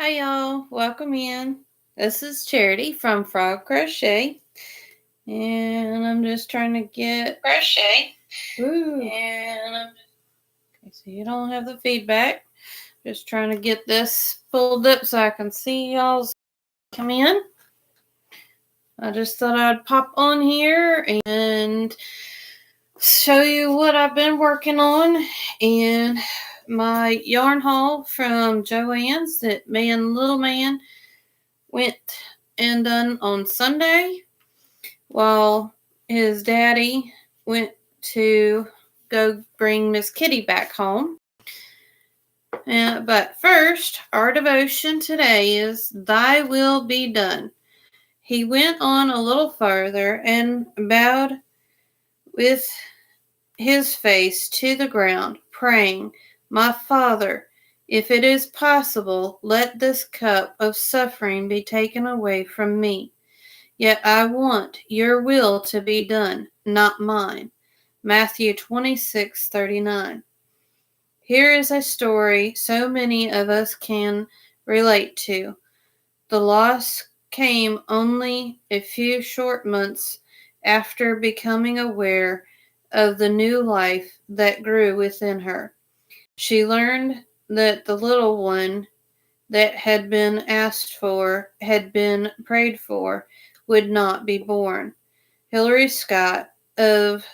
Hi y'all, welcome in. This is Charity from F.R.O.G Crochet, and I'm just trying to get Crochet. Okay, so you don't have the feedback. Just trying to get this pulled up so I can see y'all's come in. I just thought I'd pop on here and show you what I've been working on and my yarn haul from Joann's that me and little man went and done on Sunday while his daddy went to go bring Miss Kitty back home. But first, our devotion today is Thy Will Be Done. He went on a little further and bowed with his face to the ground, praying, My Father, if it is possible, let this cup of suffering be taken away from me. Yet I want your will to be done, not mine. Matthew 26:39. Here is a story so many of us can relate to. The loss came only a few short months after becoming aware of the new life that grew within her. She learned that the little one that had been asked for, had been prayed for, would not be born. Hilary Scott of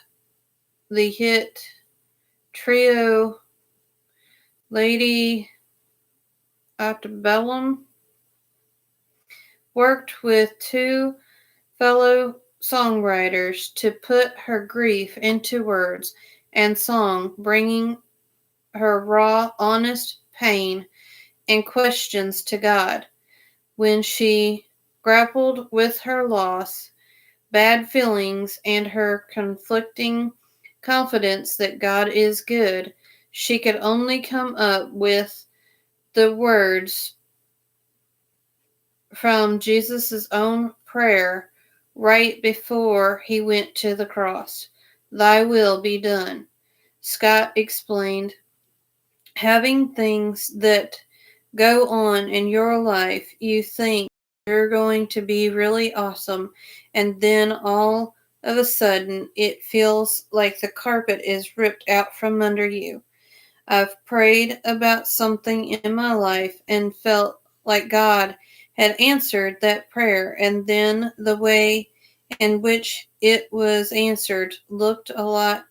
the hit trio Lady Antebellum worked with two fellow songwriters to put her grief into words and song, bringing her raw, honest pain and questions to God. When she grappled with her loss, bad feelings, and her conflicting confidence that God is good, she could only come up with the words from Jesus' own prayer right before he went to the cross. Thy will be done. Scott explained, having things that go on in your life, you think you're going to be really awesome, and then all of a sudden it feels like the carpet is ripped out from under you. I've prayed about something in my life and felt like God had answered that prayer, and then the way in which it was answered looked a lot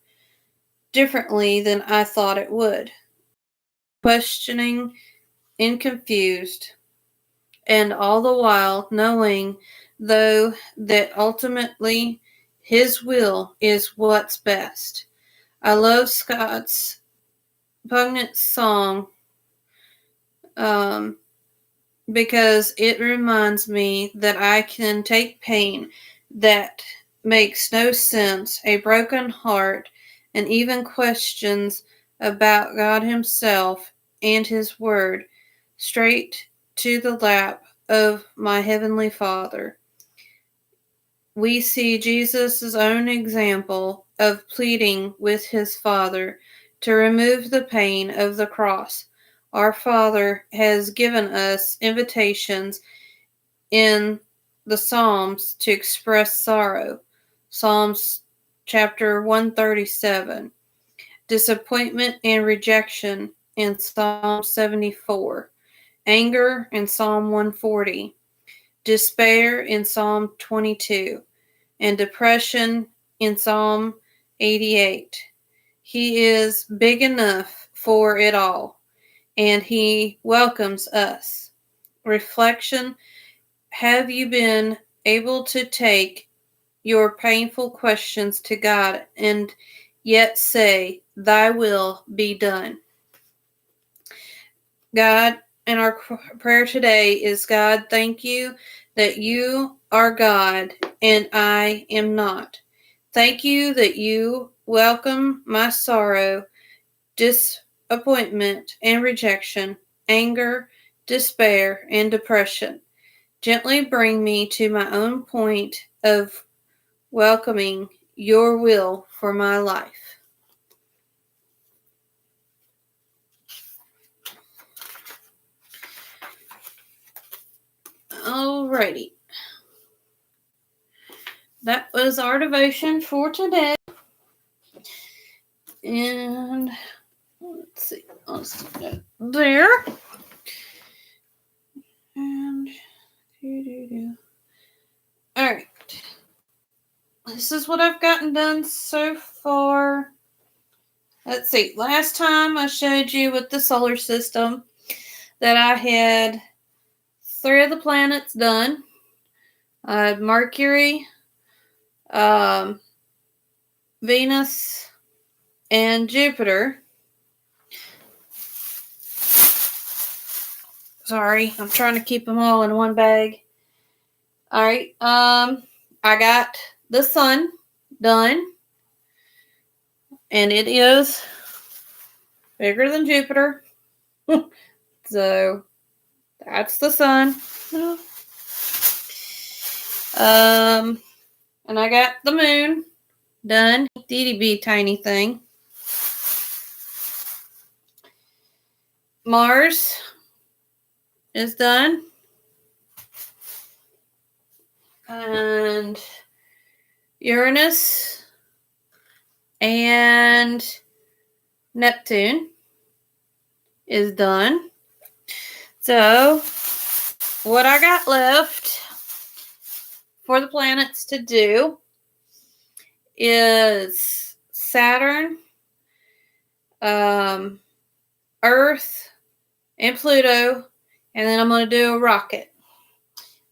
differently than I thought it would. Questioning and confused, and all the while knowing, though, that ultimately His will is what's best. I love Scott's poignant song um, because it reminds me that I can take pain that makes no sense, a broken heart, and even questions about God Himself and His Word, straight to the lap of my Heavenly Father. We see Jesus' own example of pleading with His Father to remove the pain of the cross. Our Father has given us invitations in the Psalms to express sorrow. Psalms chapter 137. Disappointment and rejection in Psalm 74. Anger in Psalm 140. Despair in Psalm 22. And depression in Psalm 88. He is big enough for it all, and He welcomes us. Reflection. Have you been able to take your painful questions to God and yet say, Thy will be done? God, and our prayer today is, God, thank you that you are God and I am not. Thank you that you welcome my sorrow, disappointment, and rejection, anger, despair, and depression. Gently bring me to my own point of welcoming your will for my life. Alrighty. That was our devotion for today. And let's see. Let's go there. And alright. This is what I've gotten done so far. Let's see. Last time I showed you with the solar system that I had 3 of the planets done. I had Mercury, Venus, and Jupiter. Sorry, I'm trying to keep them all in one bag. Alright, I got the sun done. And it is bigger than Jupiter. So, that's the sun. And I got the moon done. Itty tiny thing. Mars is done. And Uranus and Neptune is done. So, what I got left for the planets to do is Saturn, Earth, and Pluto, and then I'm going to do a rocket.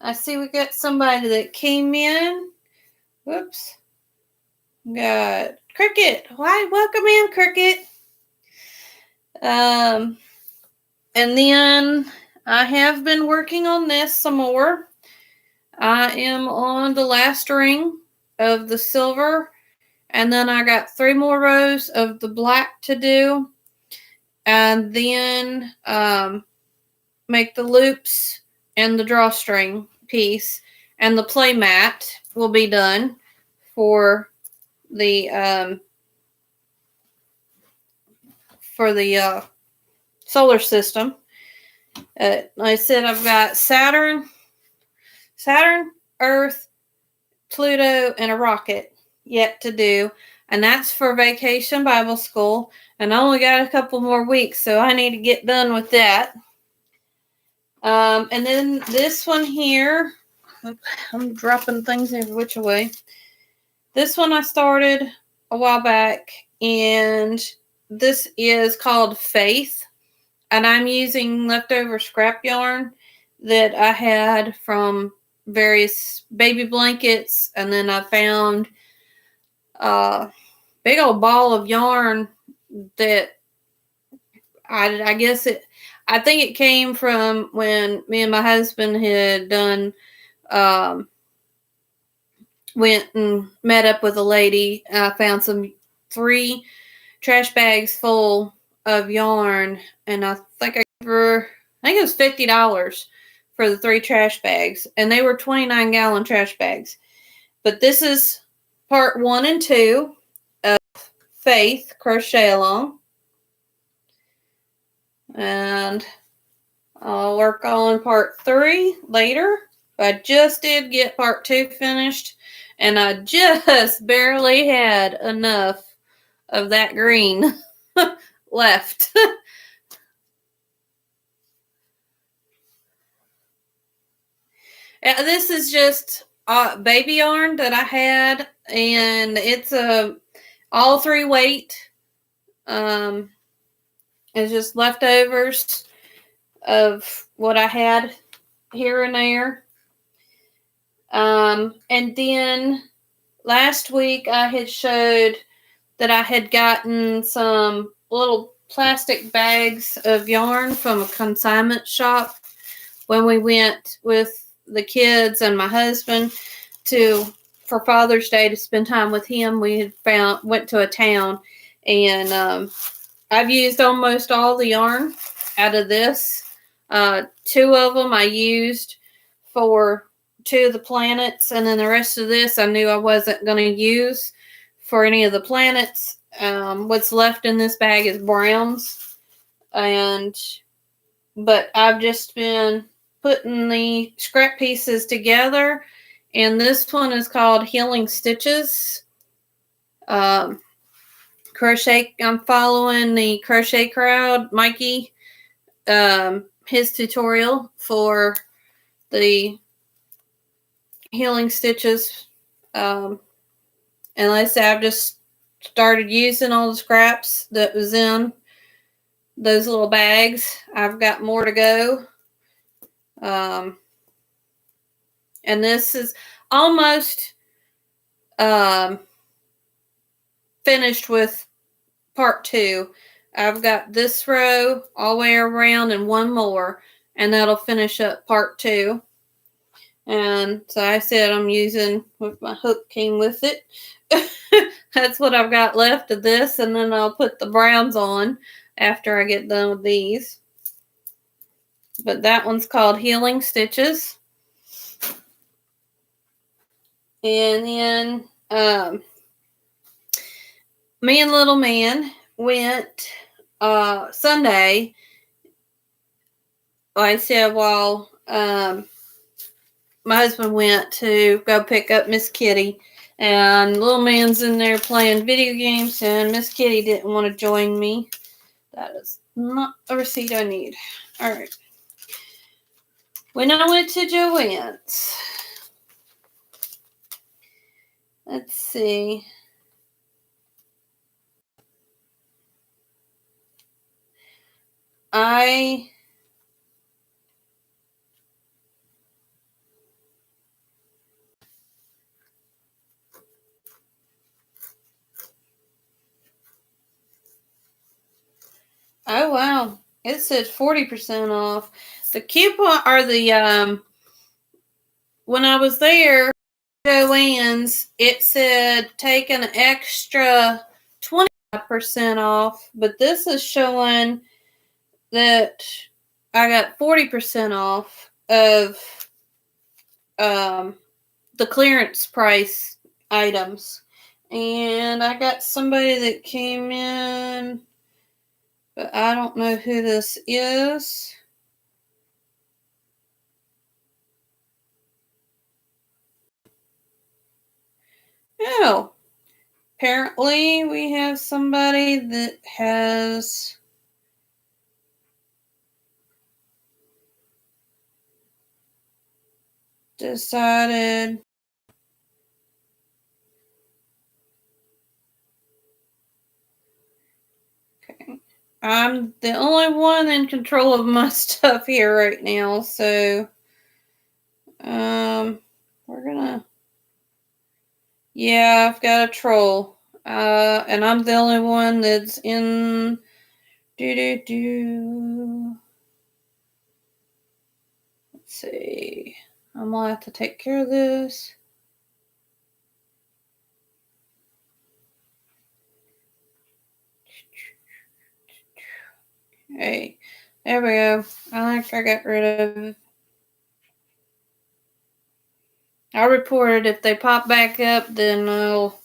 I see we got somebody that came in. Whoops. Got Cricket. Why? Welcome in, Cricket. And then I have been working on this some more. I am on the last ring of the silver, and then I got 3 more rows of the black to do, and then make the loops and the drawstring piece, and the play mat will be done for the solar system. Like I said, I've got Saturn, Earth, Pluto, and a rocket yet to do. And that's for Vacation Bible School. And I only got a couple more weeks, so I need to get done with that. And then this one here, I'm dropping things every which way. This one I started a while back, and this is called Faith. And I'm using leftover scrap yarn that I had from various baby blankets. And then I found a big old ball of yarn that I guess I think it came from when me and my husband had done, went and met up with a lady. I found 3 trash bags full of yarn, and I think it was $50 for the 3 trash bags, and they were 29-gallon trash bags. But this is part 1 and 2 of Faith Crochet Along, and I'll work on part 3 later. I just did get part 2 finished, and I just barely had enough of that green left. This is just baby yarn that I had, and it's all 3 weight. It's just leftovers of what I had here and there. And then last week I had showed that I had gotten some little plastic bags of yarn from a consignment shop when we went with the kids and my husband for Father's Day to spend time with him. We had went to a town, and I've used almost all the yarn out of this. 2 of them I used for 2 of the planets, and then the rest of this I knew I wasn't going to use for any of the planets. What's left in this bag is browns, but I've just been putting the scrap pieces together, and this one is called Healing Stitches. Crochet. I'm following the Crochet Crowd, Mikey. His tutorial for the Healing Stitches. And like I said, I've just started using all the scraps that was in those little bags. I've got more to go. And this is almost finished with part 2. I've got this row all the way around and one more, and that'll finish up part 2. And so I said I'm using what my hook came with it. That's what I've got left of this, and then I'll put the browns on after I get done with these. But that one's called Healing Stitches. And then me and little man went Sunday. Like I said, while my husband went to go pick up Miss Kitty, and little man's in there playing video games, and Miss Kitty didn't want to join me. That is not a receipt I need. All right. When I went to Joann's, let's see. Oh wow, it said 40% off. The coupon or the when I was there, Joann's, it said take an extra 25% off, but this is showing that I got 40% off of the clearance price items. And I got somebody that came in, but I don't know who this is. Oh, apparently we have somebody that has decided. Okay. I'm the only one in control of my stuff here right now, so we're gonna. Yeah, I've got a troll. And I'm the only one that's in. Let's see. I'm gonna have to take care of this. Hey, there we go. I think I got rid of it. I'll report it. If they pop back up, then I'll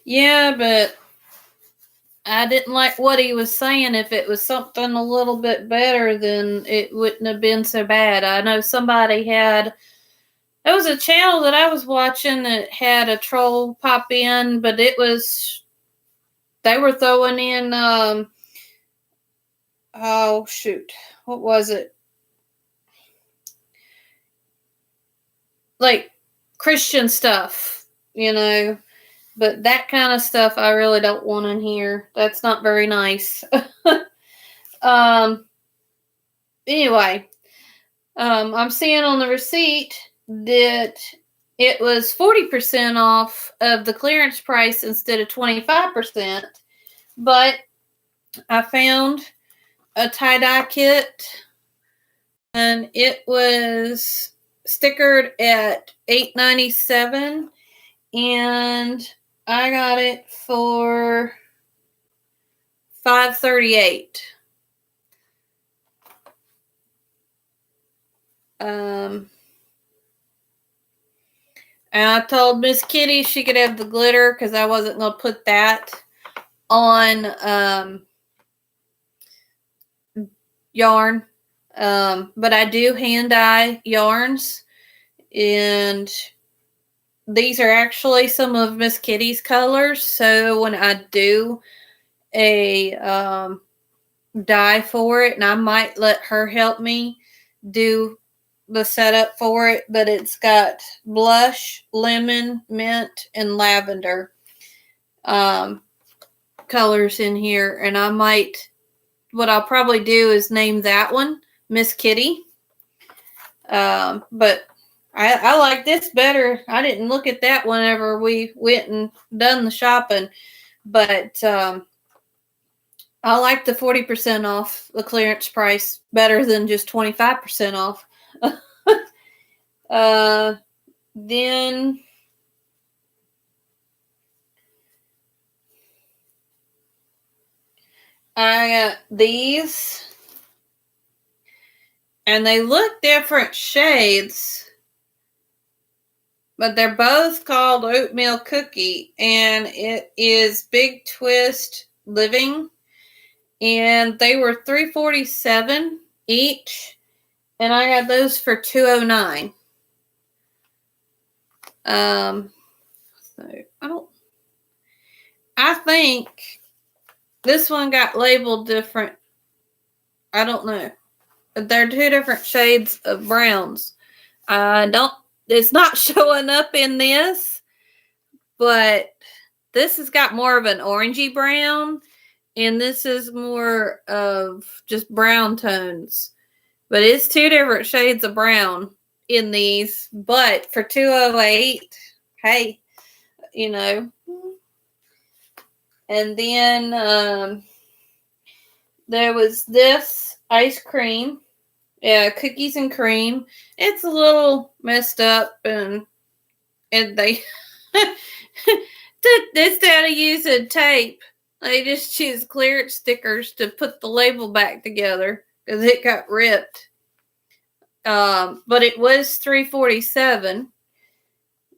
yeah, but I didn't like what he was saying. If it was something a little bit better, then it wouldn't have been so bad. I know somebody had. There was a channel that I was watching that had a troll pop in, but it was. They were throwing in. Oh shoot, what was it? Like Christian stuff, you know. But that kind of stuff I really don't want in here. That's not very nice. Anyway, I'm seeing on the receipt that it was 40% off of the clearance price instead of 25%. But I found a tie-dye kit, and it was stickered at $8.97, and I got it for $5.38. And I told Miss Kitty she could have the glitter because I wasn't going to put that on yarn. But I do hand dye yarns, and these are actually some of Miss Kitty's colors. So when I do a dye for it, and I might let her help me do the setup for it, but it's got blush, lemon, mint, and lavender colors in here, and what I'll probably do is name that one Miss Kitty. But I like this better. I didn't look at that whenever we went and done the shopping, but I like the 40% off the clearance price better than just 25% off. Then I got these, and they look different shades, but they're both called oatmeal cookie, and it is Big Twist Living, and they were $3.47 each, and I got those for $2.09. So I think this one got labeled different. I don't know. They're two different shades of browns. It's not showing up in this, but this has got more of an orangey brown, and this is more of just brown tones. But it's two different shades of brown in these, but for $2.08, hey, you know. And then there was this ice cream. Yeah, cookies and cream. It's a little messed up, and they instead of using tape, they just choose clearance stickers to put the label back together because it got ripped. But it was $3.47,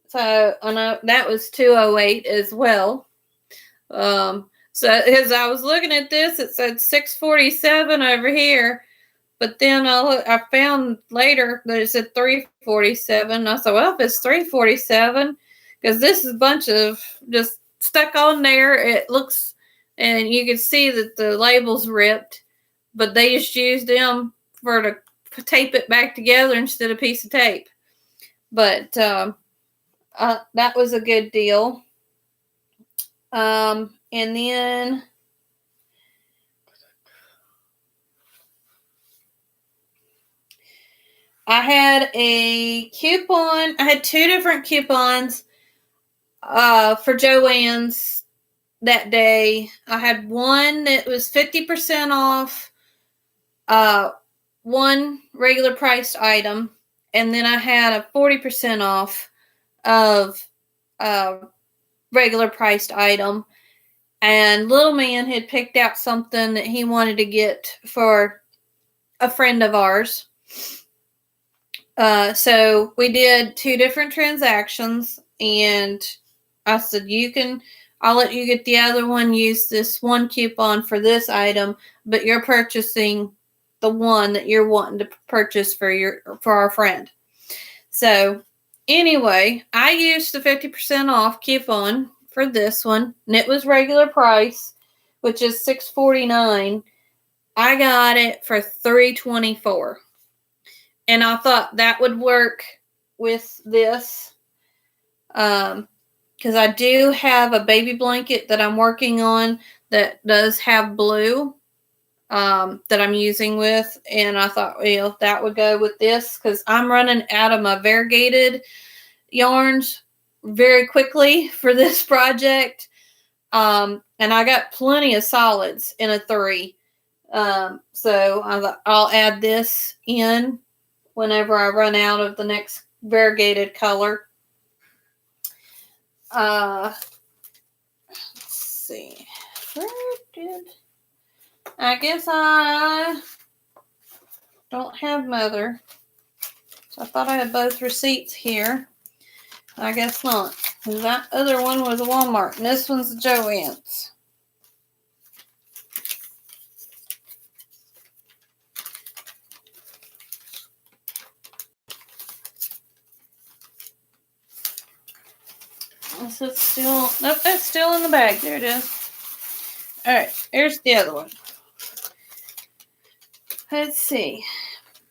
so I know that was $2.08 as well. So as I was looking at this, it said $6.47 over here. But then I found later that it said $3.47. I thought, well, if it's $3.47, because this is a bunch of just stuck on there. It looks, and you can see that the label's ripped, but they just used them to tape it back together instead of a piece of tape. But that was a good deal. And then I had a coupon. I had two different coupons for Joann's that day. I had one that was 50% off one regular priced item, and then I had a 40% off of regular priced item. And Little Man had picked out something that he wanted to get for a friend of ours. So we did two different transactions, and I said, I'll let you get the other one, use this one coupon for this item, but you're purchasing the one that you're wanting to purchase for our friend. So anyway, I used the 50% off coupon for this one, and it was regular price, which is $6.49. I got it for $3.24. And I thought that would work with this. Because I do have a baby blanket that I'm working on that does have blue that I'm using with. And I thought, well, that would go with this because I'm running out of my variegated yarns very quickly for this project. And I got plenty of solids in a 3. So I thought I'll add this in whenever I run out of the next variegated color. Let's see. I guess I don't have Mother. So I thought I had both receipts here. I guess not. That other one was a Walmart, and this one's a Joann's. This is still, nope, that's still in the bag. There it is. Alright, here's the other one. Let's see.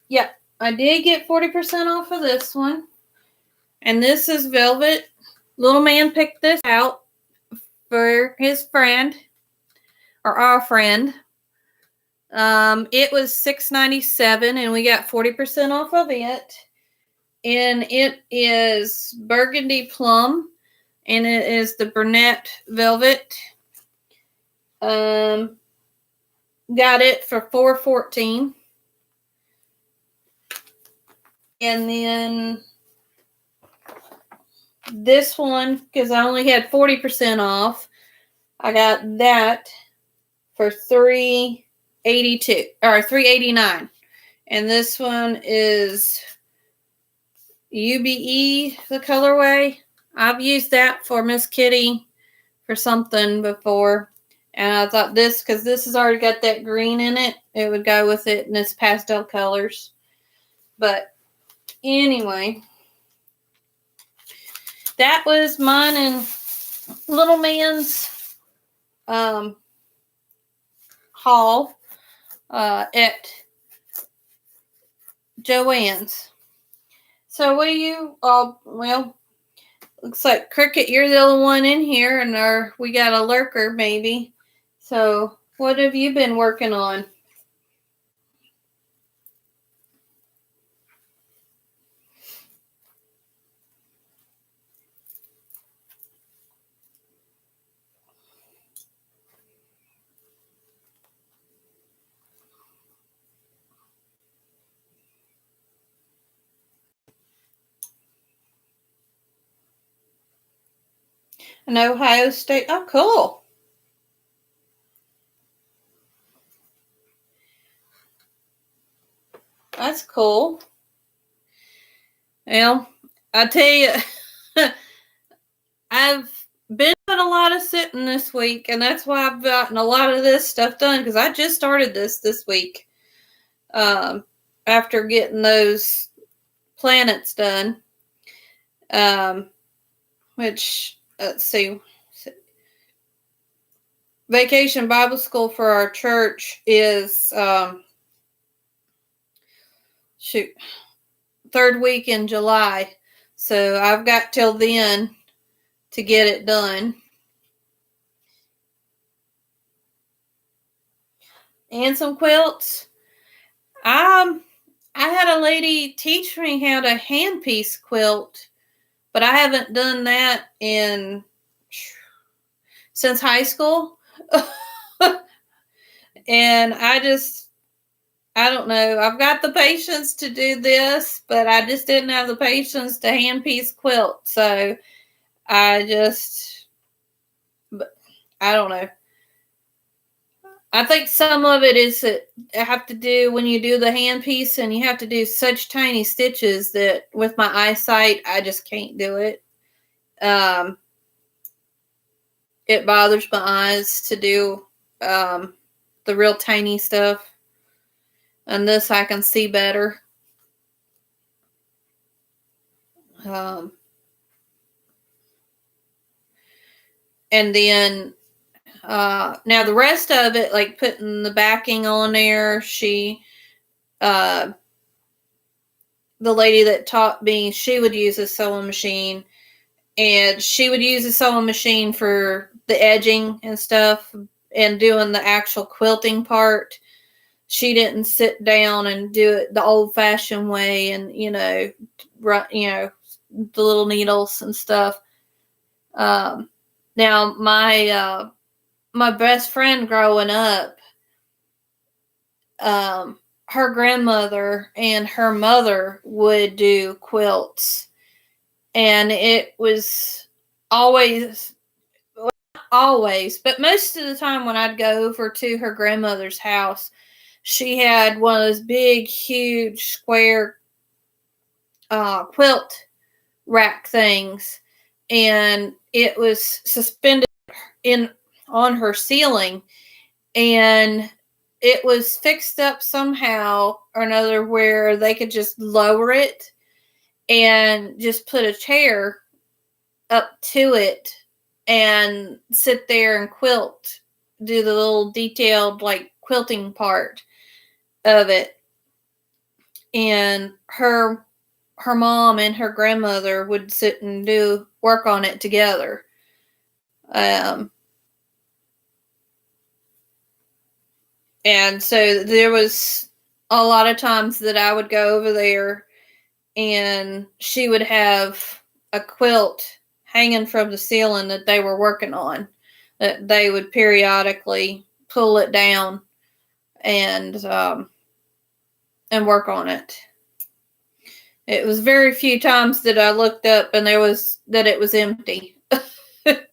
Yeah, I did get 40% off of this one. And this is velvet. Little man picked this out for his friend, or our friend. It was $6.97, and we got 40% off of it. And it is burgundy plum, and it is the brunette velvet. Got it for $4.14. And then this one, because I only had 40% off, I got that for $3.82 or $3.89. And this one is UBE, the colorway. I've used that for Miss Kitty for something before. And I thought this, because this has already got that green in it, it would go with it in its pastel colors. But anyway, that was mine and Little Man's haul at Joann's. So what do you all, well, looks like Cricket, you're the only one in here, and we got a lurker maybe. So what have you been working on? An Ohio State. Oh, cool. That's cool. Well, I tell you, I've been doing a lot of sitting this week, and that's why I've gotten a lot of this stuff done, because I just started this week after getting those planets done. Which, let's see, Vacation Bible School for our church is third week in July. So I've got till then to get it done. And some quilts. I had a lady teach me how to hand piece quilt, but I haven't done that since high school. And I don't know. I've got the patience to do this, but I just didn't have the patience to hand piece quilt. So I don't know. I think some of it is that I have to do when you do the hand piece, and you have to do such tiny stitches that with my eyesight, I just can't do it. It bothers my eyes to do the real tiny stuff. And this I can see better. And then now the rest of it, like putting the backing on there, the lady that taught me, she would use a sewing machine, and she would use a sewing machine for the edging and stuff, and doing the actual quilting part. She didn't sit down and do it the old-fashioned way, and the little needles and stuff. Now my best friend growing up, her grandmother and her mother would do quilts, and it was always, but most of the time when I'd go over to her grandmother's house, she had one of those big, huge, square quilt rack things, and it was suspended in on her ceiling, and it was fixed up somehow or another where they could just lower it and just put a chair up to it and sit there and quilt, do the little detailed like quilting part of it. And her mom and her grandmother would sit and do work on it together. And so there was a lot of times that I would go over there and she would have a quilt hanging from the ceiling that they were working on, that they would periodically pull it down and work on it. It was very few times that I looked up and it was empty. But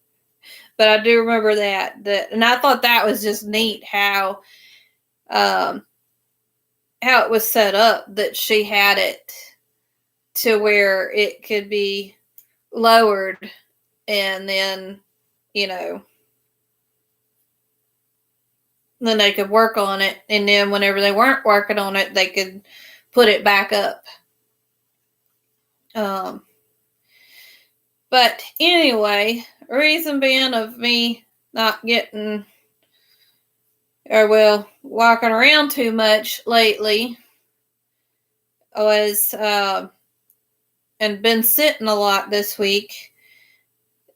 I do remember that, and I thought that was just neat how it was set up, that she had it to where it could be lowered, and then, then they could work on it, and then whenever they weren't working on it, they could put it back up. But anyway, reason being of me not getting, or well, walking around too much lately was, and been sitting a lot this week.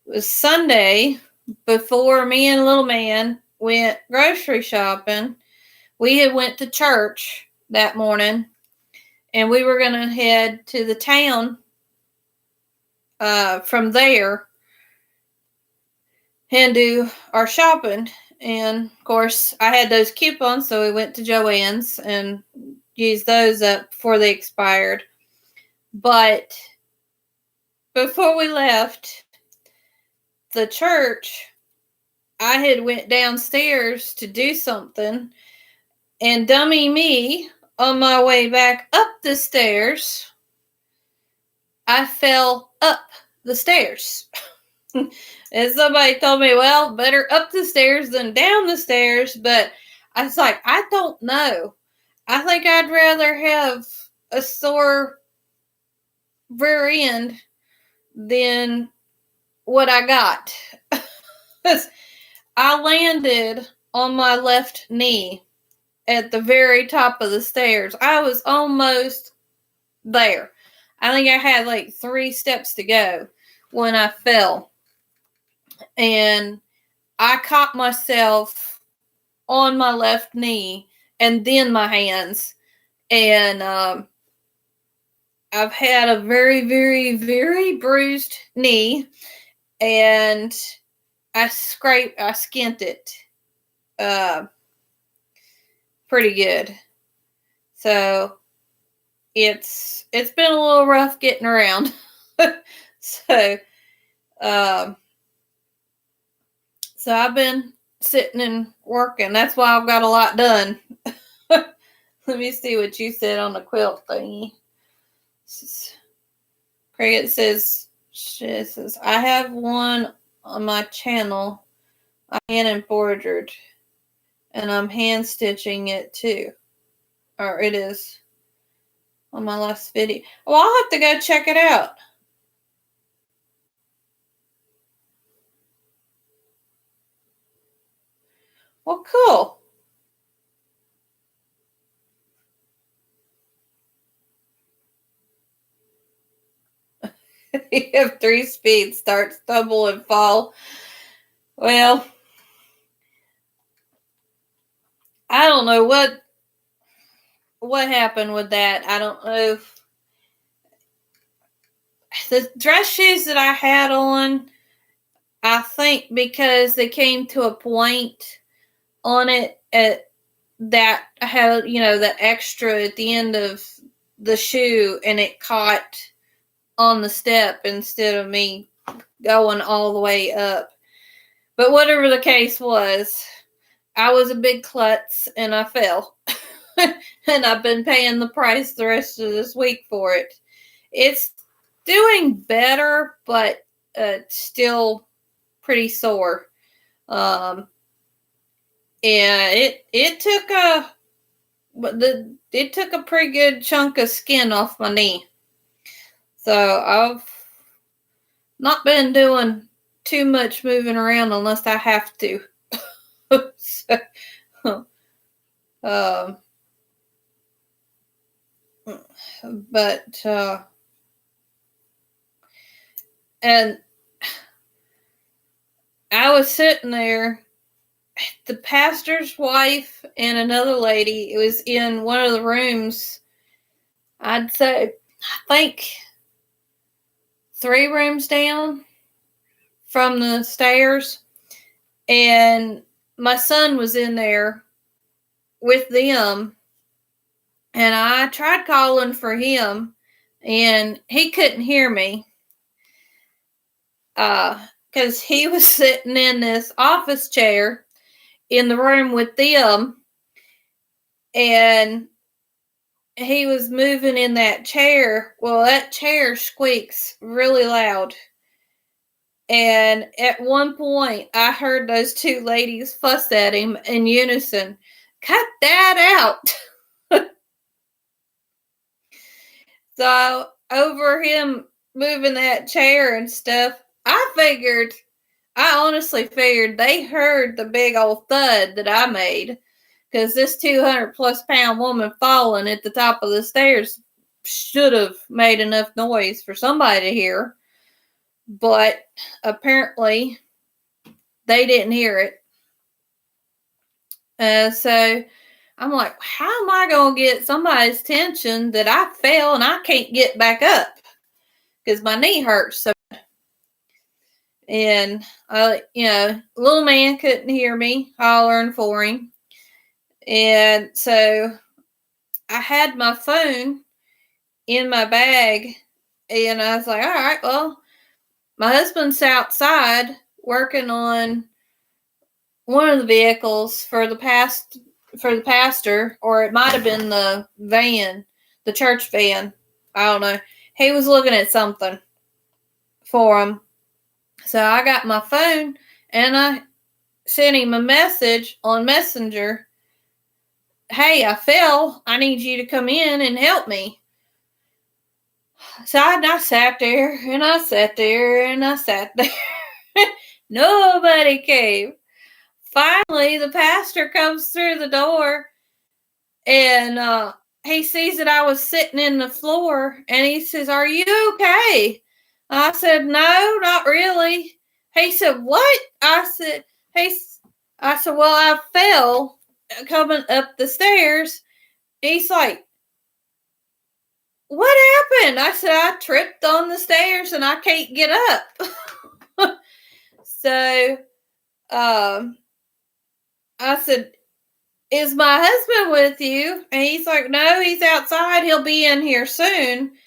It was Sunday before me and little man went grocery shopping. We had went to church that morning, and we were going to head to the town from there and do our shopping. And of course, I had those coupons, so we went to Joann's and used those up before they expired. But before we left the church, I had went downstairs to do something, and dummy me, on my way back up the stairs, I fell up the stairs. And somebody told me, well, better up the stairs than down the stairs. But I was like, I don't know. I think I'd rather have a sore rear end than what I got. I landed on my left knee at the very top of the stairs. I was almost there. I think I had like 3 steps to go when I fell. And I caught myself on my left knee and then my hands. And I've had a very, very, very bruised knee. And I skinned it pretty good. So it's been a little rough getting around. So I've been sitting and working. That's why I've got a lot done. Let me see what you said on the quilt thingy. Cricket says, I have one on my channel I hand embroidered, and I'm hand stitching it too. Or it is on my last video. Well, I'll have to go check it out. Well, cool. You have 3 speeds: start, stumble, and fall. Well, I don't know what happened with that. I don't know if the dress shoes that I had on, I think because they came to a point on it that had, the extra at the end of the shoe, and it caught on the step instead of me going all the way up. But whatever the case was, I was a big klutz and I fell. And I've been paying the price the rest of this week for it. It's doing better, but still pretty sore. And it took a pretty good chunk of skin off my knee. So I've not been doing too much moving around unless I have to. So, but and I was sitting there. The pastor's wife and another lady, it was in one of the rooms. I'd say, I think 3 rooms down from the stairs. And my son was in there with them. And I tried calling for him, and he couldn't hear me. Because he was sitting in this office chair in the room with them. And he was moving in that chair. Well, that chair squeaks really loud. And at one point, I heard those 2 ladies fuss at him in unison. Cut that out. So, over him moving that chair and stuff, I honestly figured they heard the big old thud that I made. Because this 200 plus pound woman falling at the top of the stairs should have made enough noise for somebody to hear. But apparently they didn't hear it. So I'm like, how am I going to get somebody's attention that I fell and I can't get back up? Because my knee hurts so bad. And, little man couldn't hear me hollering for him. And so I had my phone in my bag, and I was like, all right, well, my husband's outside working on one of the vehicles for the pastor, or it might have been the van, the church van. I don't know. He was looking at something for him. So I got my phone and I sent him a message on Messenger. Hey, I fell. I need you to come in and help me. So I sat there and I sat there and I sat there. Nobody came. Finally, the pastor comes through the door and he sees that I was sitting in the floor and he says, "Are you okay?" I said, "No, not really." He said, "What?" I said, "Well, I fell coming up the stairs." He's like, "What happened?" I said, "I tripped on the stairs and I can't get up." So, I said, "Is my husband with you?" And he's like, "No, he's outside. He'll be in here soon."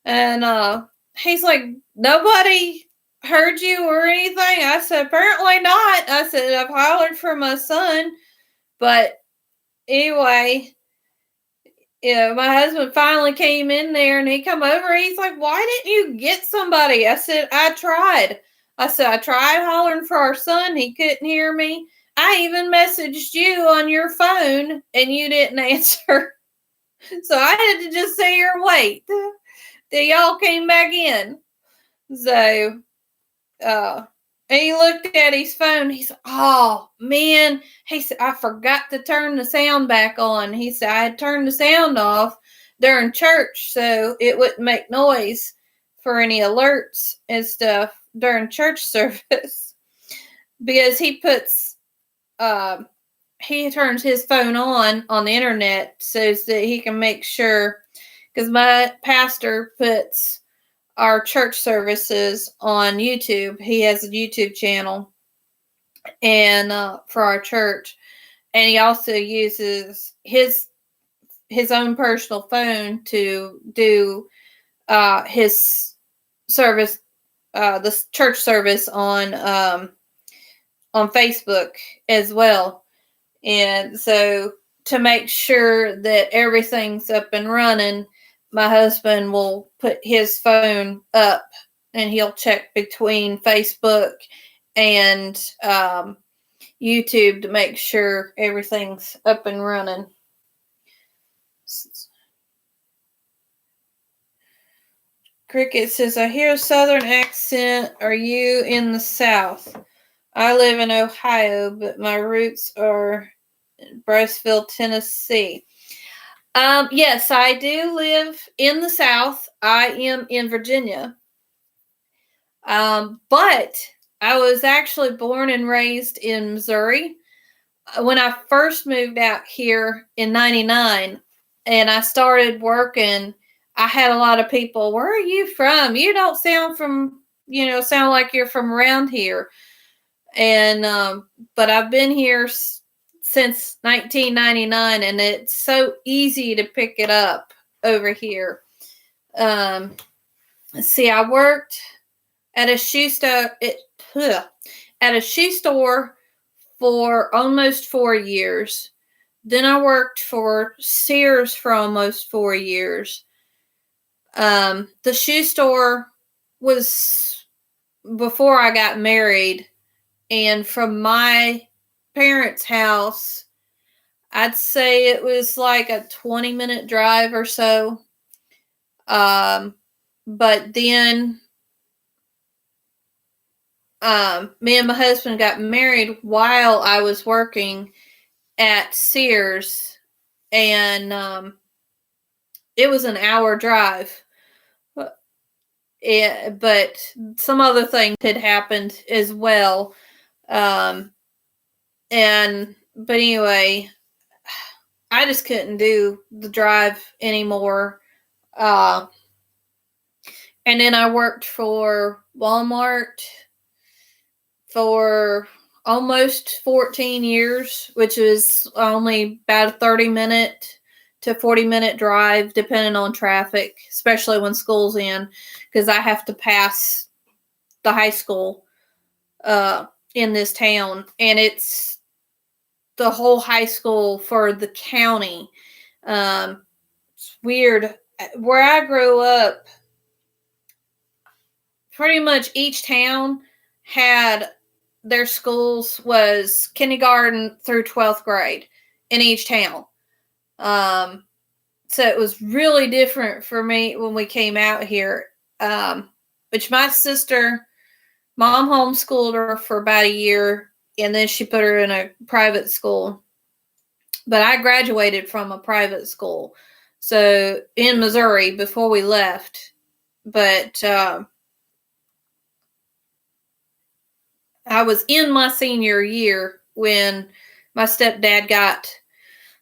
And he's like, "Nobody heard you or anything?" I said, "Apparently not." I said, "I've hollered for my son." But anyway, my husband finally came in there and he come over. He's like, "Why didn't you get somebody?" I said, "I tried." I said, "I tried hollering for our son. He couldn't hear me. I even messaged you on your phone and you didn't answer." So I had to just sit here and wait till y'all came back in. So, and he looked at his phone. He said, "Oh, man." He said, "I forgot to turn the sound back on." He said, "I had turned the sound off during church so it wouldn't make noise for any alerts and stuff during church service." Because he turns his phone on the internet so that he can make sure, because my pastor puts our church services on YouTube. He has a YouTube channel and for our church, and he also uses his own personal phone to do his service, the church service on Facebook as well. And so to make sure that everything's up and running, my husband will put his phone up and he'll check between Facebook and YouTube to make sure everything's up and running. Cricket says, I hear a southern accent. Are you in the South? I live in Ohio, but my roots are in Briceville, Tennessee. Yes, I do live in the South. I am in Virginia. But I was actually born and raised in Missouri. When I first moved out here in 99 and I started working, I had a lot of people, where are you from? You don't sound like you're from around here. And, but I've been here since 1999 and it's so easy to pick it up over here. See, I worked at a shoe store for almost 4 years. Then I worked for Sears for almost 4 years. The shoe store was before I got married, and from my parents' house, I'd say it was like a 20-minute drive or so. But then me and my husband got married while I was working at Sears, and it was an hour drive. But some other things had happened as well. But anyway, I just couldn't do the drive anymore. And then I worked for Walmart for almost 14 years, which is only about a 30-minute to 40-minute drive, depending on traffic, especially when school's in, because I have to pass the high school in this town, and it's the whole high school for the county. It's weird. Where I grew up, pretty much each town had their schools was kindergarten through 12th grade in each town. So it was really different for me when we came out here. Which my sister, mom homeschooled her for about a year, and then she put her in a private school. But I graduated from a private school, so in Missouri before we left. But I was in my senior year when my stepdad got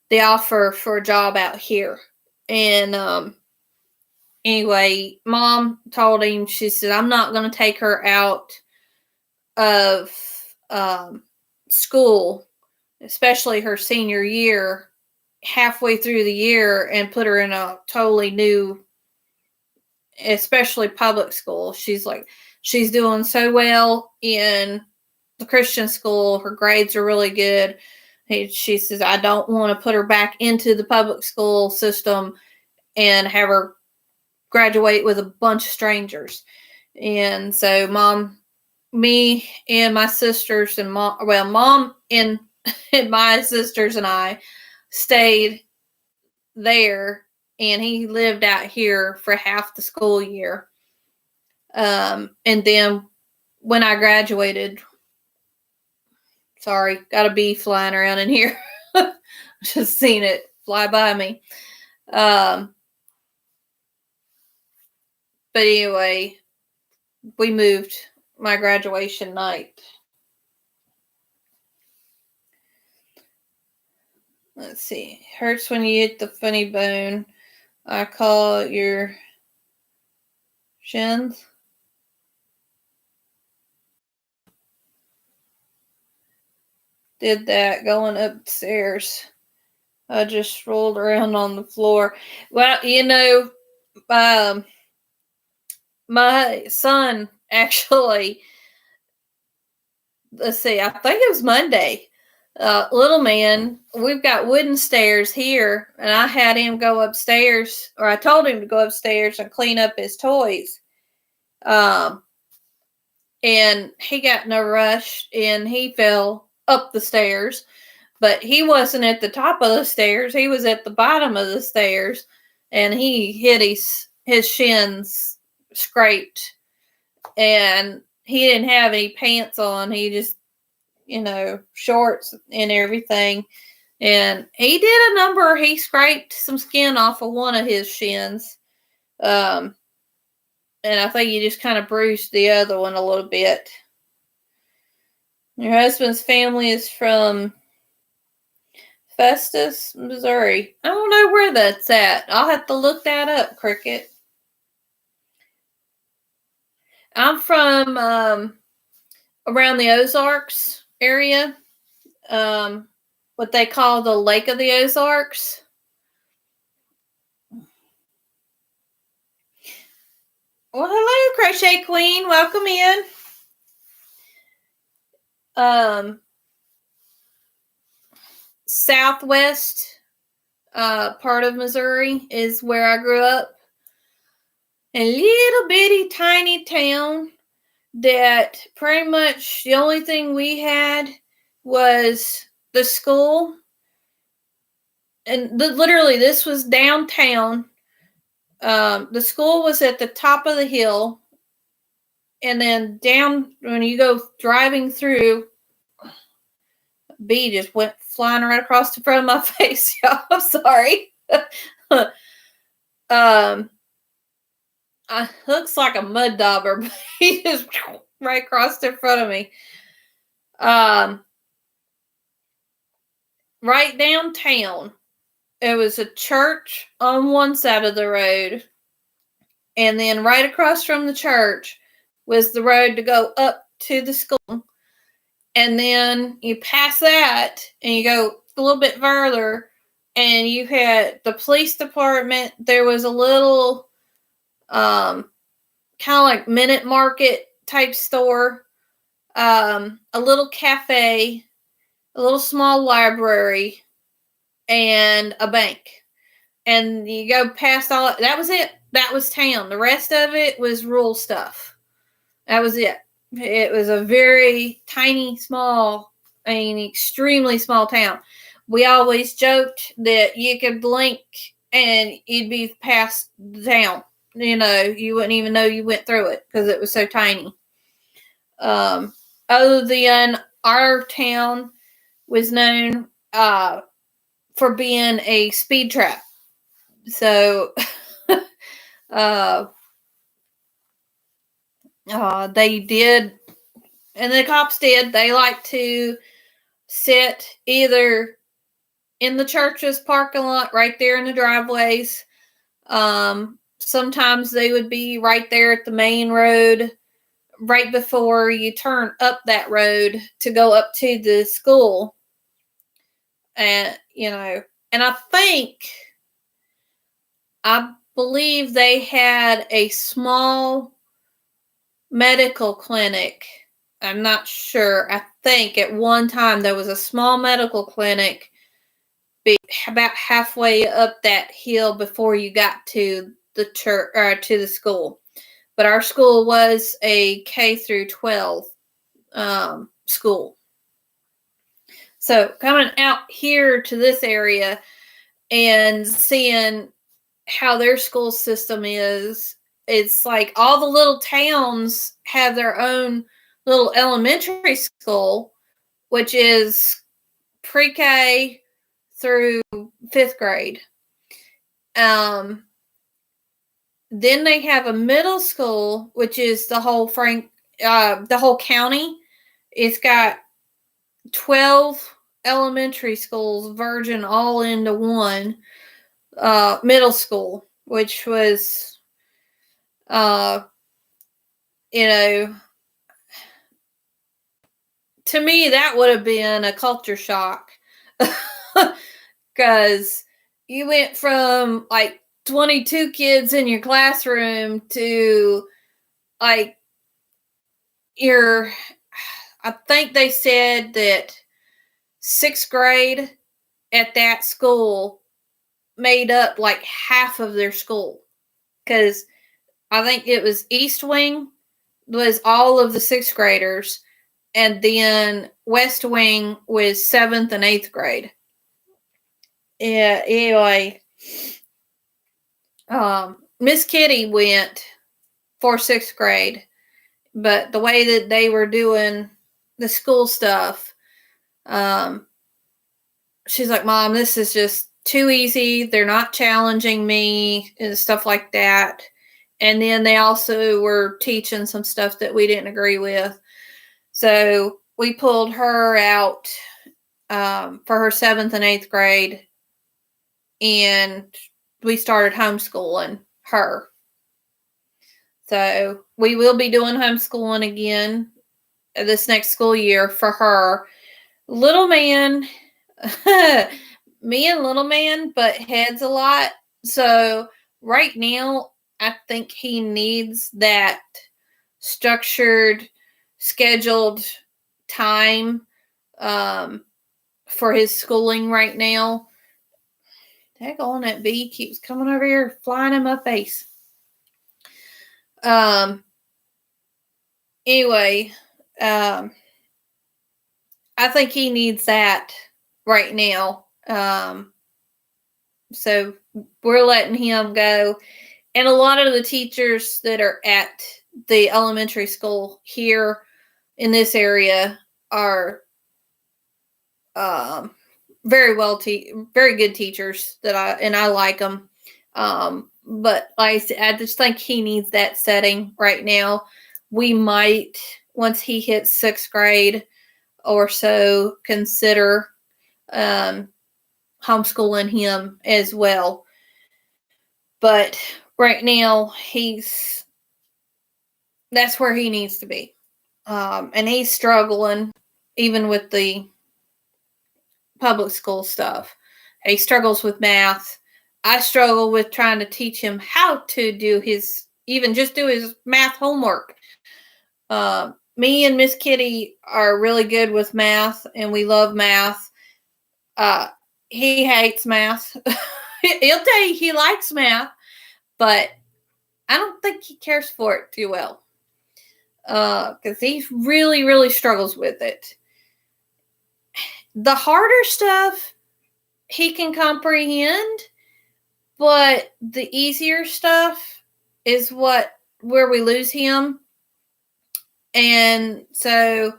the offer for a job out here. And anyway, mom told him, she said, I'm not going to take her out of school, especially her senior year, halfway through the year and put her in a totally new, especially public school. She's like, she's doing so well in the Christian school. Her grades are really good. She says, I don't want to put her back into the public school system and have her graduate with a bunch of strangers. And so me and my sisters and mom and my sisters and I stayed there, and he lived out here for half the school year. And then when I graduated, sorry, got a bee flying around in here. Just seen it fly by me. But anyway, we moved my graduation night. Let's see. Hurts when you hit the funny bone. I call it your shins. Did that going upstairs. I just rolled around on the floor. Well, my son actually, let's see, I think it was Monday. little man, we've got wooden stairs here, and I had him go upstairs, or I told him to go upstairs and clean up his toys. Um, and he got in a rush, and he fell up the stairs, but he wasn't at the top of the stairs. He was at the bottom of the stairs, and he hit his shins scraped, and he didn't have any pants on. He just, shorts and everything. And he did a number. He scraped some skin off of one of his shins. And I think he just kind of bruised the other one a little bit. Your husband's family is from Festus, Missouri. I don't know where that's at. I'll have to look that up, Cricket. I'm from around the Ozarks area. What they call the Lake of the Ozarks. Well, hello, Crochet Queen. Welcome in. Southwest part of Missouri is where I grew up. A little bitty tiny town that pretty much the only thing we had was the school. And literally, this was downtown. The school was at the top of the hill. And then down, when you go driving through, a bee just went flying right across the front of my face, y'all. I'm sorry. Looks like a mud dauber, but he just right across in front of me. Right downtown, it was a church on one side of the road, and then right across from the church was the road to go up to the school. And then you pass that, and you go a little bit further, and you had the police department. There was a little kind of like Minute Market type store, a little cafe, a little small library, and a bank. And you go past all that was it. That was town. The rest of it was rural stuff. That was it. It was a very tiny, small, extremely small town. We always joked that you could blink and you'd be past the town. You wouldn't even know you went through it because it was so tiny. Other than our town was known for being a speed trap. So they did, and the cops did, they like to sit either in the church's parking lot right there in the driveways. Sometimes they would be right there at the main road right before you turn up that road to go up to the school. And I believe they had a small medical clinic. I'm not sure. I think at one time there was a small medical clinic about halfway up that hill before you got to the church or to the school. But our school was a K through 12 school. So coming out here to this area and seeing how their school system is, it's like all the little towns have their own little elementary school, which is pre-K through 5th grade. Then they have a middle school, which is the whole county. It's got 12 elementary schools virgin all into one middle school, which was to me that would have been a culture shock because you went from like 22 kids in your classroom to like I think they said that sixth grade at that school made up like half of their school. Because I think it was East Wing was all of the sixth graders, and then West Wing was 7th and 8th grade. Yeah, anyway, Miss Kitty went for 6th grade, but the way that they were doing the school stuff, she's like, Mom, this is just too easy. They're not challenging me and stuff like that. And then they also were teaching some stuff that we didn't agree with. So we pulled her out for her 7th and 8th grade, and we started homeschooling her. So we will be doing homeschooling again this next school year for her. Little man, me and little man butt heads a lot. So right now, I think he needs that structured, scheduled time for his schooling right now. Daggone, that bee keeps coming over here, flying in my face. Anyway, I think he needs that right now. So we're letting him go. And a lot of the teachers that are at the elementary school here in this area are very good teachers that I like them. But like I said, I just think he needs that setting right now. We might, once he hits 6th grade or so, consider homeschooling him as well. But right now, that's where he needs to be. And he's struggling even with the public school stuff. He struggles with math. I struggle with trying to teach him how to do his math homework. Me and Miss Kitty are really good with math, and we love math. He hates math. He'll tell you he likes math, but I don't think he cares for it too well. Because he really, really struggles with it. The harder stuff he can comprehend, but the easier stuff is where we lose him. And so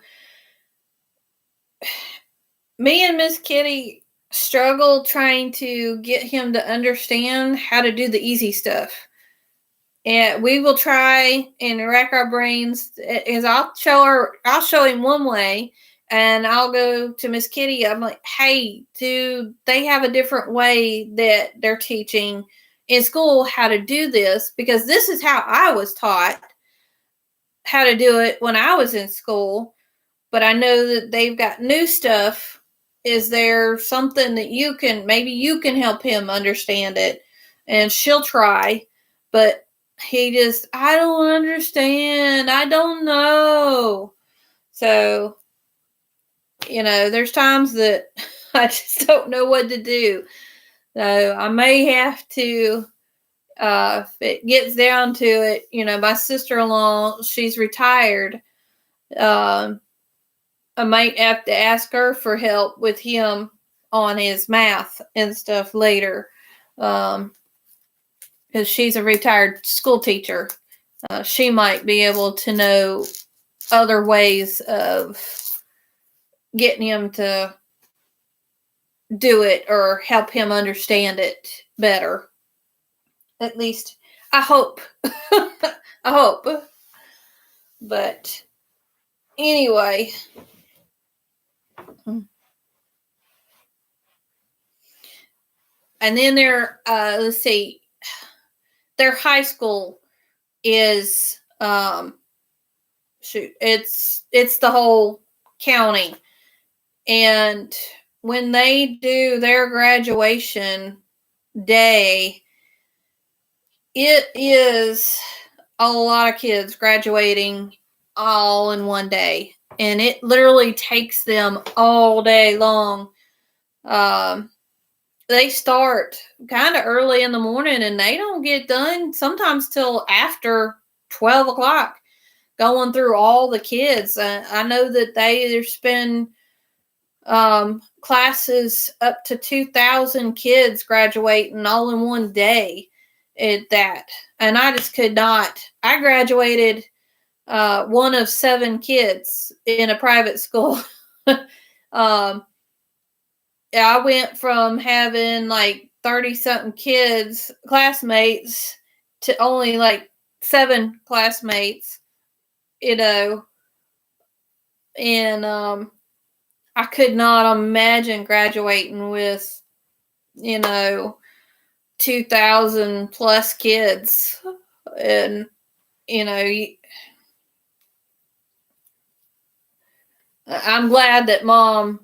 me and Miss Kitty struggle trying to get him to understand how to do the easy stuff. And we will try and rack our brains. As I'll show him one way, and I'll go to Miss Kitty. I'm like, hey, do they have a different way that they're teaching in school how to do this? Because this is how I was taught how to do it when I was in school. But I know that they've got new stuff. Is there something that maybe you can help him understand it? And she'll try, but I don't understand. I don't know. So, there's times that I just don't know what to do. So I may have to, if it gets down to it, my sister-in-law, she's retired. I might have to ask her for help with him on his math and stuff later. Because she's a retired school teacher. She might be able to know other ways of getting him to do it or help him understand it better. At least I hope. I hope. But anyway. And then let's see, their high school is it's the whole county. And when they do their graduation day, it is a lot of kids graduating all in one day. and it literally takes them all day long. They start kind of early in the morning, and they don't get done sometimes till after 12 o'clock, going through all the kids. I know that they spend classes up to 2,000 kids graduating all in one day at that. And I just could not. I graduated one of 7 kids in a private school. I went from having like 30 something kids, classmates, to only like 7 classmates, and I could not imagine graduating with, 2,000 plus kids. And, I'm glad that Mom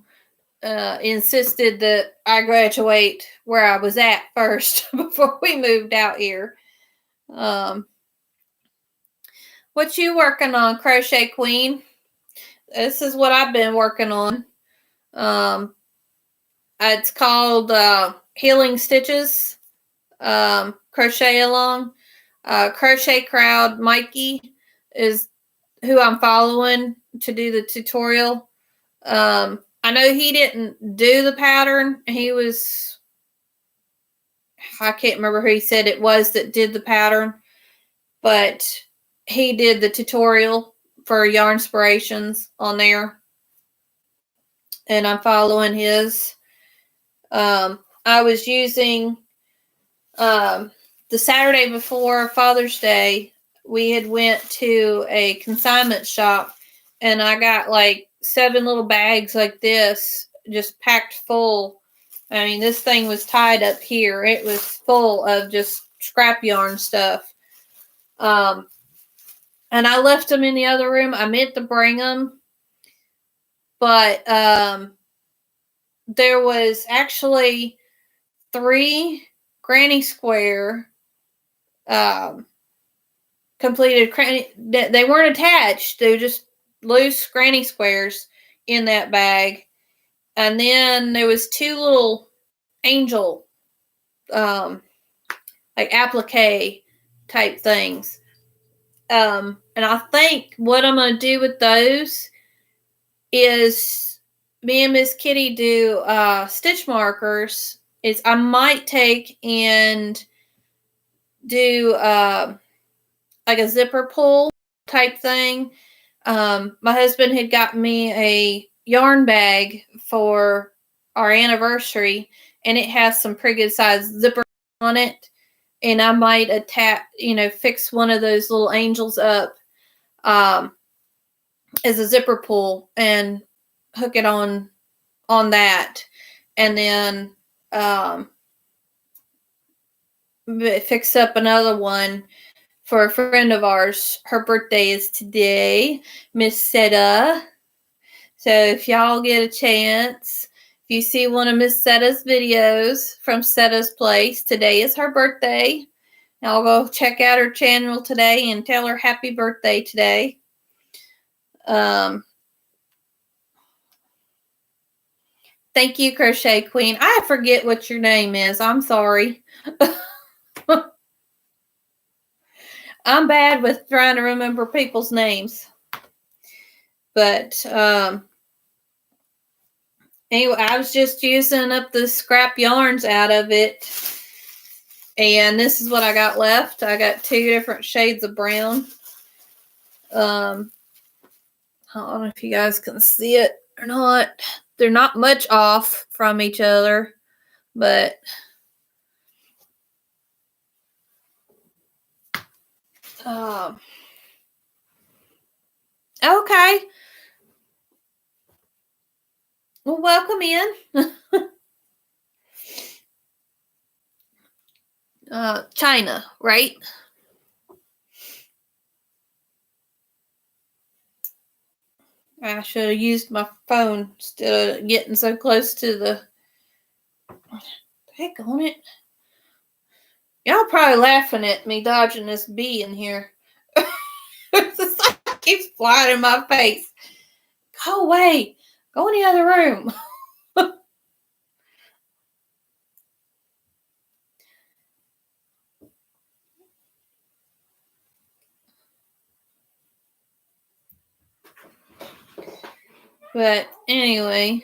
insisted that I graduate where I was at first before we moved out here. What you working on, Crochet Queen? This is what I've been working on. It's called Healing Stitches. Crochet along. Crochet Crowd Mikey is who I'm following to do the tutorial. I know he didn't do the pattern. I can't remember who he said it was that did the pattern, but he did the tutorial for Yarn Inspirations on there, and I'm following his. I was using the Saturday before Father's Day, we had went to a consignment shop, and I got like 7 little bags like this, just packed full. I mean, this thing was tied up here. It was full of just scrap yarn stuff. And I left them in the other room. I meant to bring them, but there was actually 3 granny square completed. They weren't attached. They were just loose granny squares in that bag. And then there was 2 little angel, like applique type things. And I think what I'm going to do with those is me and Miss Kitty do stitch markers. Is I might take and do like a zipper pull type thing. My husband had got me a yarn bag for our anniversary, and it has some pretty good size zipper on it. And I might fix one of those little angels up as a zipper pull and hook it on that, and then fix up another one for a friend of ours. Her birthday is today, Miss Seta. So if y'all get a chance, if you see one of Miss Seta's videos from Seta's Place, today is her birthday. I'll go check out her channel today and tell her happy birthday today. Thank you, Crochet Queen. I forget what your name is. I'm sorry. I'm bad with trying to remember people's names. But anyway, I was just using up the scrap yarns out of it. And this is what I got left. I got 2 different shades of brown. I don't know if you guys can see it or not. They're not much off from each other, but okay. Well, welcome in. China, right? I should have used my phone instead of getting so close to the heck on it. Y'all probably laughing at me dodging this bee in here. It keeps flying in my face. Go away. Go in the other room. But anyway,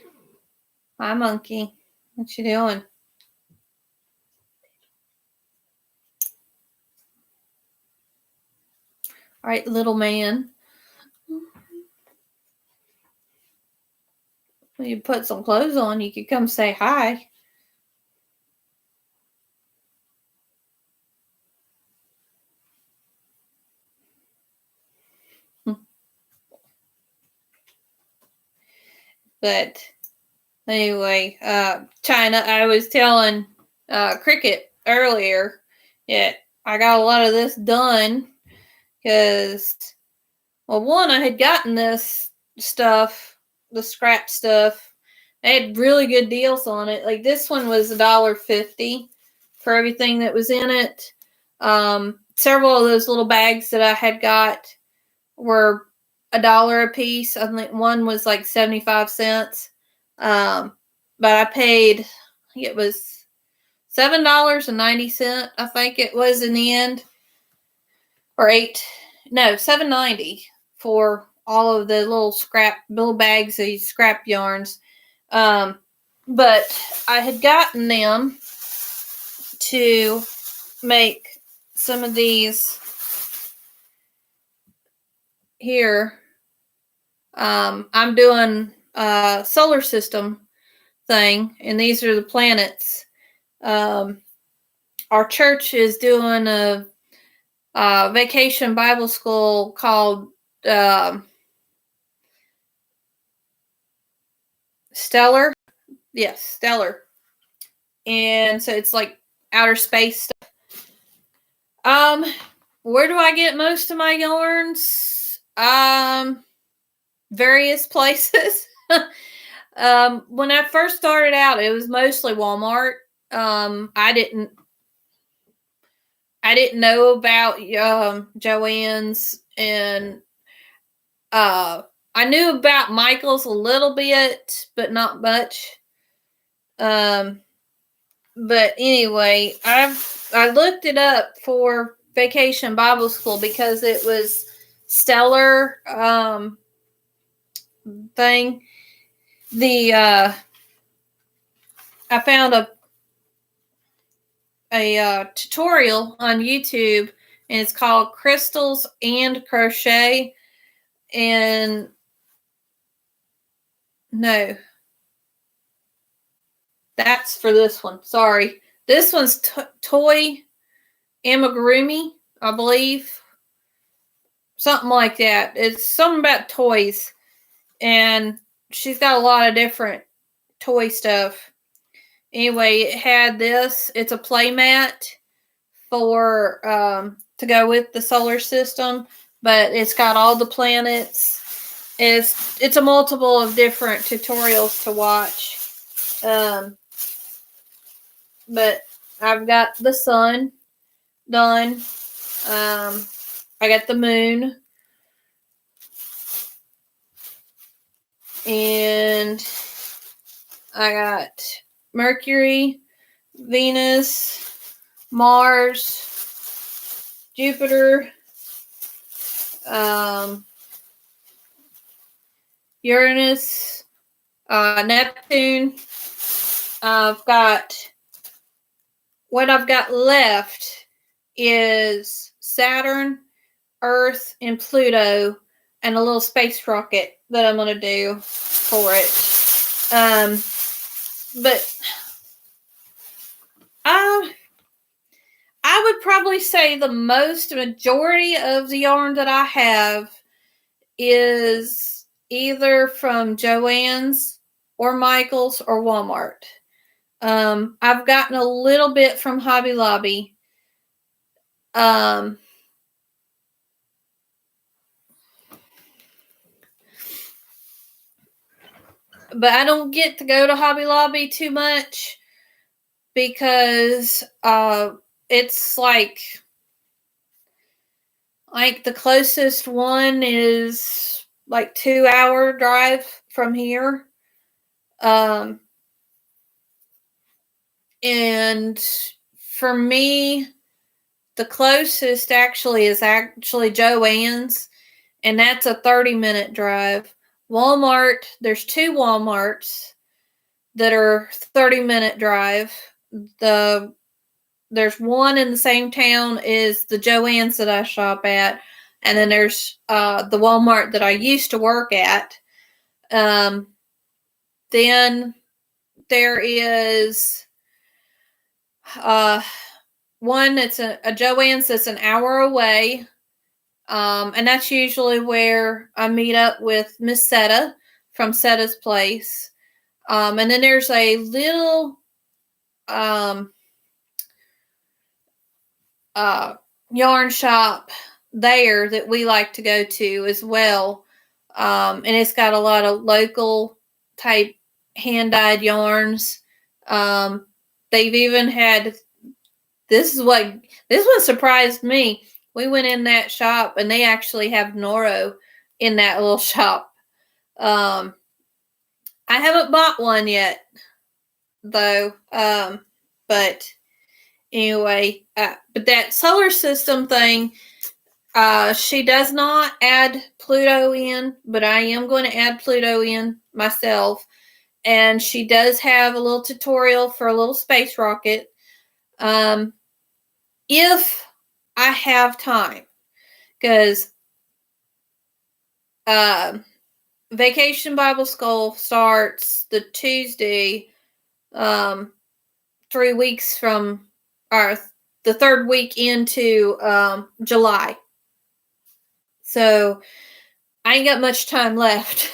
hi monkey. What you doing? All right, little man. When you put some clothes on, you could come say hi. But anyway, China, I was telling Cricket earlier that I got a lot of this done because, well, one, I had gotten this stuff, the scrap stuff. They had really good deals on it. Like this one was $1.50 for everything that was in it. Several of those little bags that I had got were $1 a piece. I think one was like 75 cents. But I paid, I think it was $7.90. I think it was in the end, or $7.90 for all of the little bags of scrap yarns. But I had gotten them to make some of these here. I'm doing a solar system thing, and these are the planets. Our church is doing a vacation Bible school called Stellar. Yes, Stellar. And so it's like outer space stuff. Where do I get most of my yarns? Various places. When I first started out, it was mostly Walmart. I didn't know about Joann's, and I knew about Michael's a little bit, but not much. But anyway, I looked it up for Vacation Bible School because it was Stellar thing. I found a tutorial on YouTube, and it's called Crystals and Crochet. And no, that's for this one. Sorry. This one's Toy Amigurumi, I believe. Something like that. It's something about toys. And she's got a lot of different toy stuff. Anyway, it had this. It's a play mat for to go with the solar system, but it's got all the planets. It's a multiple of different tutorials to watch. But I've got the sun done. I got the moon. And I got Mercury, Venus, Mars, Jupiter, Uranus, Neptune. What I've got left is Saturn, Earth, and Pluto, and a little space rocket that I'm going to do for it. But I would probably say the majority of the yarn that I have is either from Joann's or Michael's or Walmart. I've gotten a little bit from Hobby Lobby. But I don't get to go to Hobby Lobby too much because it's like the closest one is like 2-hour drive from here. And for me, the closest actually is actually Joann's, and that's a 30-minute drive. Walmart, there's 2 Walmarts that are 30-minute drive. There's one in the same town as the Joann's that I shop at, and then there's the Walmart that I used to work at. Then there is one that's a Joann's that's an hour away, and that's usually where I meet up with Miss Setta from Setta's Place. And then there's a little yarn shop there that we like to go to as well. And it's got a lot of local type hand-dyed yarns. They've even had, this one surprised me. We went in that shop and they actually have Noro in that little shop. I haven't bought one yet, though. But anyway, but that solar system thing, she does not add Pluto in, but I am going to add Pluto in myself. And she does have a little tutorial for a little space rocket. If I have time, because Vacation Bible School starts the Tuesday, 3 weeks from, or the 3rd week into July. So I ain't got much time left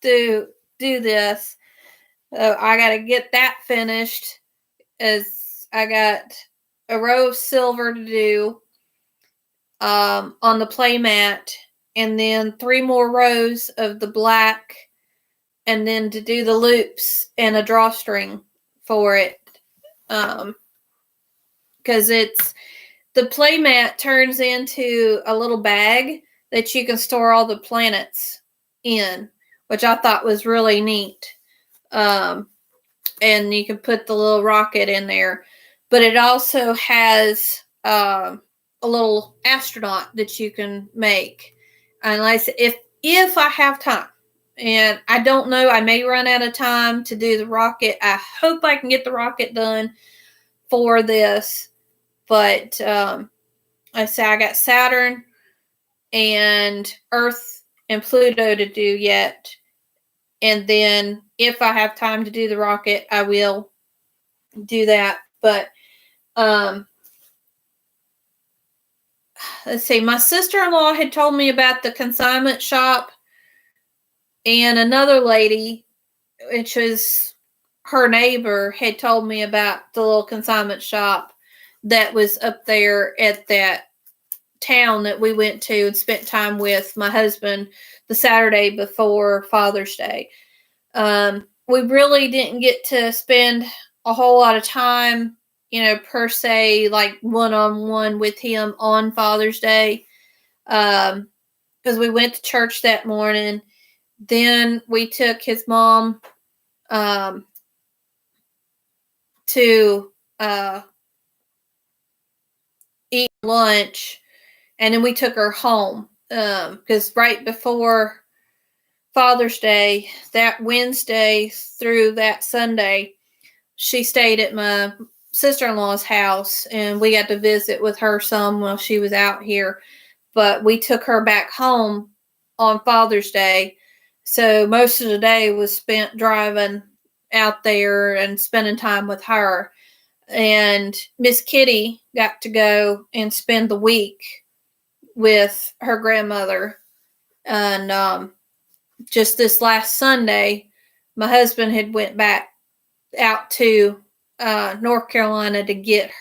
to do this. I got to get that finished, as I got a row of silver to do on the playmat, and then 3 more rows of the black, and then to do the loops and a drawstring for it. Because it's, the playmat turns into a little bag that you can store all the planets in, which I thought was really neat. And you can put the little rocket in there. But it also has a little astronaut that you can make. And like I said, if I have time, and I don't know, I may run out of time to do the rocket. I hope I can get the rocket done for this. But I say I got Saturn and Earth and Pluto to do yet. And then if I have time to do the rocket, I will do that. But let's see, my sister-in-law had told me about the consignment shop, and another lady, which was her neighbor, had told me about the little consignment shop that was up there at that town that we went to and spent time with my husband the Saturday before Father's Day. We really didn't get to spend a whole lot of time, per se, like one-on-one with him on Father's Day, because we went to church that morning. Then we took his mom to eat lunch, and then we took her home, because right before Father's Day, that Wednesday through that Sunday, she stayed at my sister-in-law's house, and we got to visit with her some while she was out here. But we took her back home on Father's Day, so most of the day was spent driving out there and spending time with her. And Miss Kitty got to go and spend the week with her grandmother. And just this last Sunday, my husband had went back out to North Carolina to get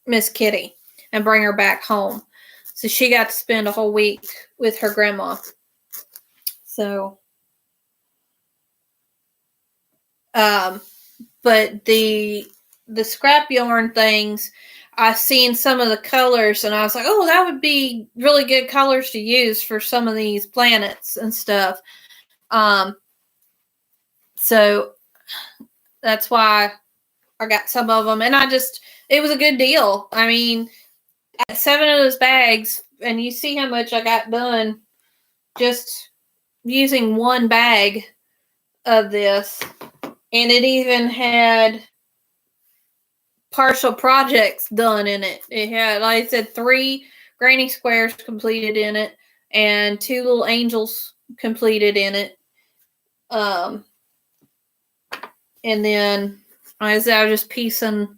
Miss Kitty and bring her back home. So she got to spend a whole week with her grandma. So, but the scrap yarn things, I seen some of the colors and I was like, oh, that would be really good colors to use for some of these planets and stuff. So that's why I got some of them, and it was a good deal. I mean, at 7 of those bags, and you see how much I got done just using one bag of this. And it even had partial projects done in it. It had, like I said, 3 granny squares completed in it and 2 little angels completed in it. And then I was just piecing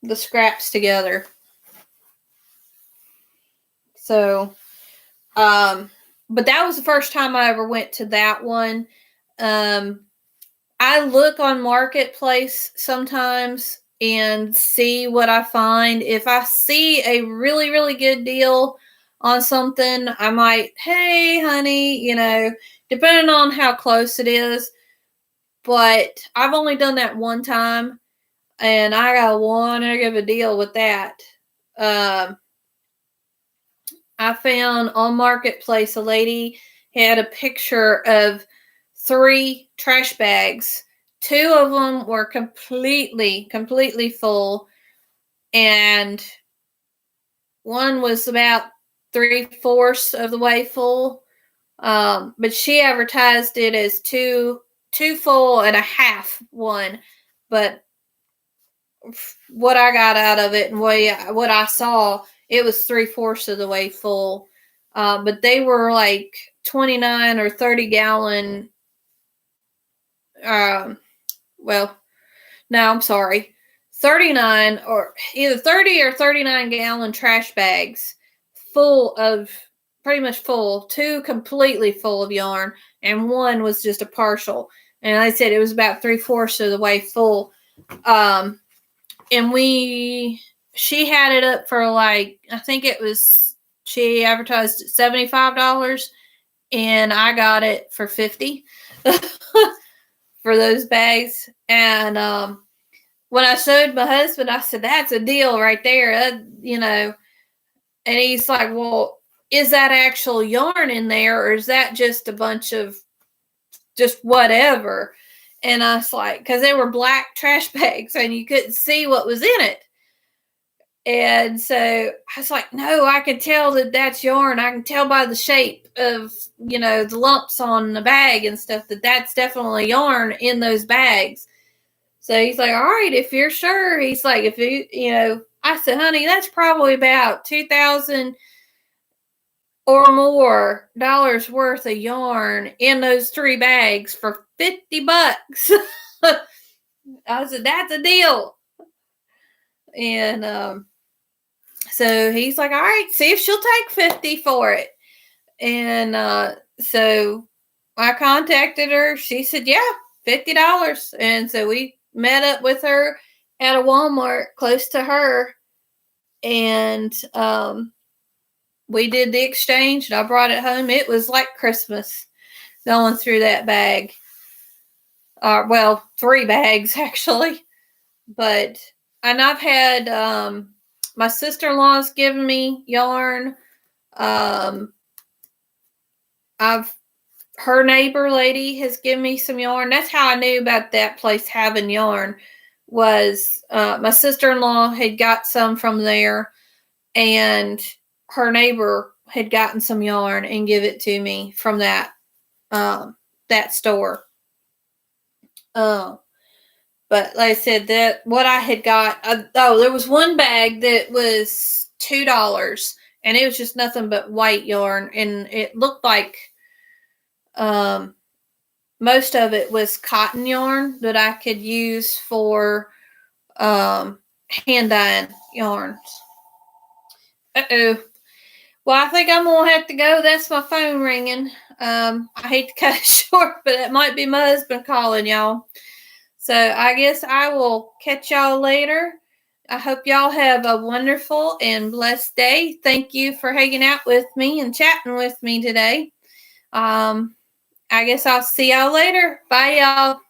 the scraps together. So, but that was the first time I ever went to that one. I look on Marketplace sometimes and see what I find. If I see a really, really good deal on something, I might, hey, honey, depending on how close it is. But I've only done that one time, and I got one heck of a deal with that. I found on Marketplace a lady had a picture of 3 trash bags. 2 of them were completely full, and one was about 3/4 of the way full. But she advertised it as two full and a half one. But what I got out of it and what I saw, it was 3/4 of the way full. But they were like 29 or 30 gallon. Well, no, I'm sorry. 39 or either 30 or 39 gallon trash bags full of, pretty much full, 2 completely full of yarn, and one was just a partial. And like I said, it was about 3/4 of the way full. And she had it up for like, I think she advertised $75, and I got it for $50 for those bags. And when I showed my husband, I said, that's a deal right there, and he's like, well, is that actual yarn in there, or is that just a bunch of just whatever? And I was like, because they were black trash bags and you couldn't see what was in it. And so I was like, no, I can tell that that's yarn. I can tell by the shape of, the lumps on the bag and stuff that that's definitely yarn in those bags. So he's like, all right, if you're sure. He's like, if I said, honey, that's probably about $2,000 or more worth of yarn in those 3 bags for $50. I said, that's a deal. And so he's like, all right, see if she'll take $50 for it. And so I contacted her. She said, yeah, $50. And so we met up with her at a Walmart close to her. And we did the exchange, and I brought it home. It was like Christmas going through that bag. 3 bags, actually. And I've had, my sister-in-law's given me yarn. Her neighbor lady has given me some yarn. That's how I knew about that place having yarn, was my sister-in-law had got some from there, and her neighbor had gotten some yarn and give it to me from that store. But like I said, that what I had got, there was one bag that was $2, and it was just nothing but white yarn, and it looked like most of it was cotton yarn that I could use for hand dyeing yarns. Uh-oh. Well, I think I'm going to have to go. That's my phone ringing. I hate to cut it short, but it might be my husband calling y'all. So I guess I will catch y'all later. I hope y'all have a wonderful and blessed day. Thank you for hanging out with me and chatting with me today. I guess I'll see y'all later. Bye, y'all.